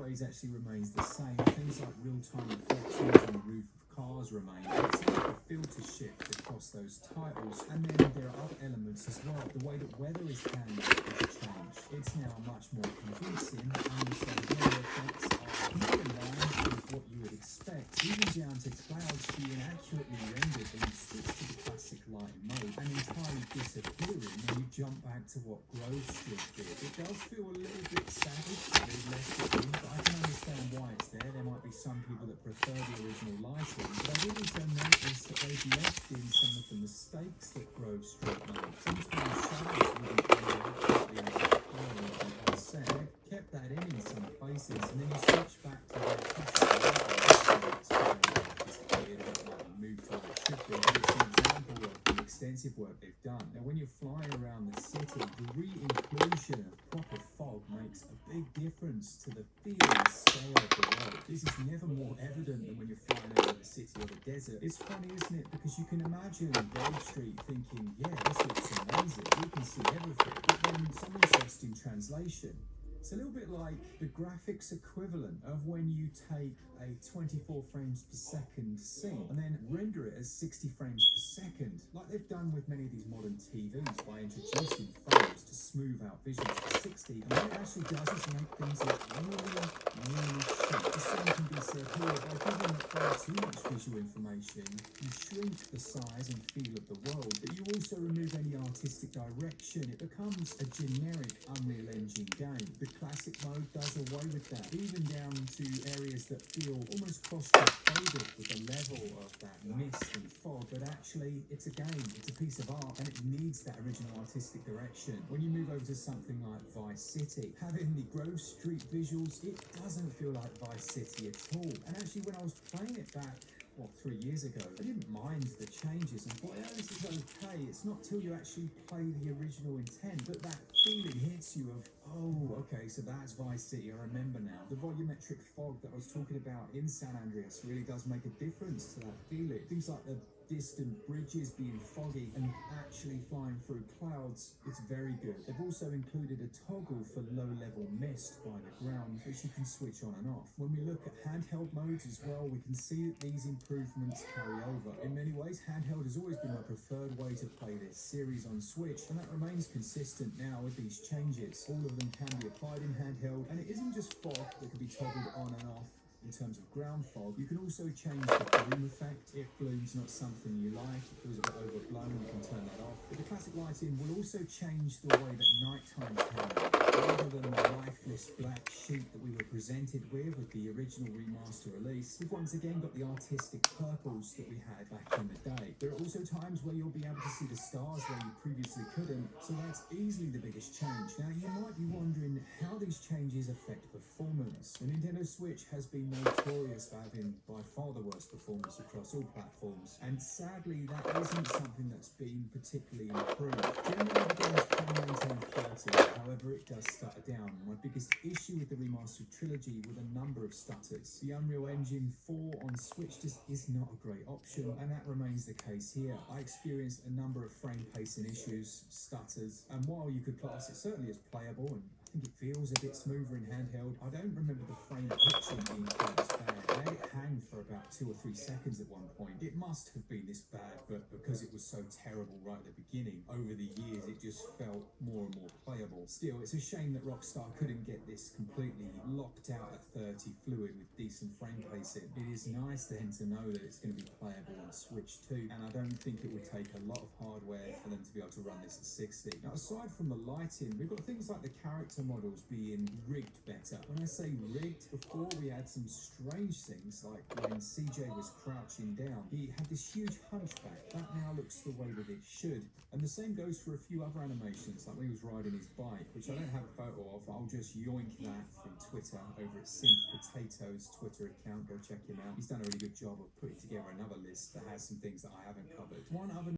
always actually remains the same. Things like real-time reflections on the roof of cars remain. It's like the filter shift across those titles, and then there are other elements as well. The way that weather is handled has changed. It's now much more convincing, and so weather effects are more in line with what you would expect, even down to clouds being accurately rendered when you switch to the classic lighting mode and entirely disappearing when you jump back to what Grove Street did. It does feel a little bit savage that they've left it in, but I can understand why it's there. There might be some people that prefer the original lighting, but I really don't notice that they've left in some of the mistakes that Grove Street made. Sometimes shadows wouldn't be accurately on set. They've kept that in some places, and then you switch back to their classic move to what it should be. It's an example of the extensive work they've done. Now, when you're flying around the city, the re-inclusion of proper fog makes a big difference to the feel and scale of the world. This is never more evident than when you're flying over the city or the desert. It's funny, isn't it? Because you can imagine Grove Street thinking, yeah, this looks amazing, we can see everything. But then someone's lost in translation. It's a little bit like the graphics equivalent of when you take a 24 frames per second scene and then render it as 60 frames per second, like they've done with many of these modern TVs by introducing frames to smooth out visuals to 60. And what it actually does is make things look really sharp. The same can be said here. By giving it far too much visual information, you shrink the size and feel of the world, but you also remove any artistic direction. It becomes a generic Unreal Engine game. The classic mode does away with that, even down to areas that feel almost claustrophobic with the level of that mist and fog, but actually it's a game, it's a piece of art, and it needs that original artistic direction. When you move over to something like Vice City, having the Grove Street visuals, it doesn't feel like Vice City at all. And actually, when I was playing it back 3 years ago, I didn't mind the changes and thought, yeah, this is okay. It's not till you actually play the original intent that that feeling hits you of, oh, okay, so that's Vice City, I remember now. The volumetric fog that I was talking about in San Andreas really does make a difference to that feeling. Things like the distant bridges being foggy and actually flying through clouds, it's very good. They've also included a toggle for low-level mist by the ground, which you can switch on and off. When we look at handheld modes as well, we can see that these improvements carry over. In many ways, handheld has always been my preferred way to play this series on Switch, and that remains consistent now with these changes. All of them can be applied in handheld, and it isn't just fog that can be toggled on and off. In terms of ground fog, you can also change the bloom effect. If bloom's not something you like, it feels a bit overblown, you can turn that off. But the classic lighting will also change the way that nighttime came out. Rather than the lifeless black sheet that we were presented with the original remaster release, we've once again got the artistic purples that we had back in the day. There are also times where you'll be able to see the stars where you previously couldn't, so that's easily the biggest change. Now, you might be wondering how these changes affect performance. The Nintendo Switch has been notorious for having by far the worst performance across all platforms, and sadly that isn't something that's been particularly improved. Generally the games can maintain 30, however it does stutter down. My biggest issue with the remastered trilogy were the number of stutters. The Unreal Engine 4 on Switch just is not a great option, and that remains the case here. I experienced a number of frame pacing issues, stutters, and while you could class it certainly as playable, and I think it feels a bit smoother in handheld, I don't remember the frame pitching being quite as bad. I had it hang for about 2 or 3 seconds at one point. It must have been this bad, but because it was so terrible right at the beginning, over the years it just felt more and more playable. Still, it's a shame that Rockstar couldn't get this completely locked out at 30 fluid with decent frame pacing. It is nice then to know that it's going to be playable on Switch too, and I don't think it would take a lot of hardware for them to be able to run this at 60. Now, aside from the lighting, we've got things like the character models being rigged better. When I say rigged, before we had some strange things like when CJ was crouching down, he had this huge hunchback. That now looks the way that it should. And the same goes for a few other animations, like when he was riding his bike, which I don't have a photo of. I'll just yoink that from Twitter over at Synth Potato's Twitter account. Go check him out. He's done a really good job of putting together another list that has some things that I haven't covered. One other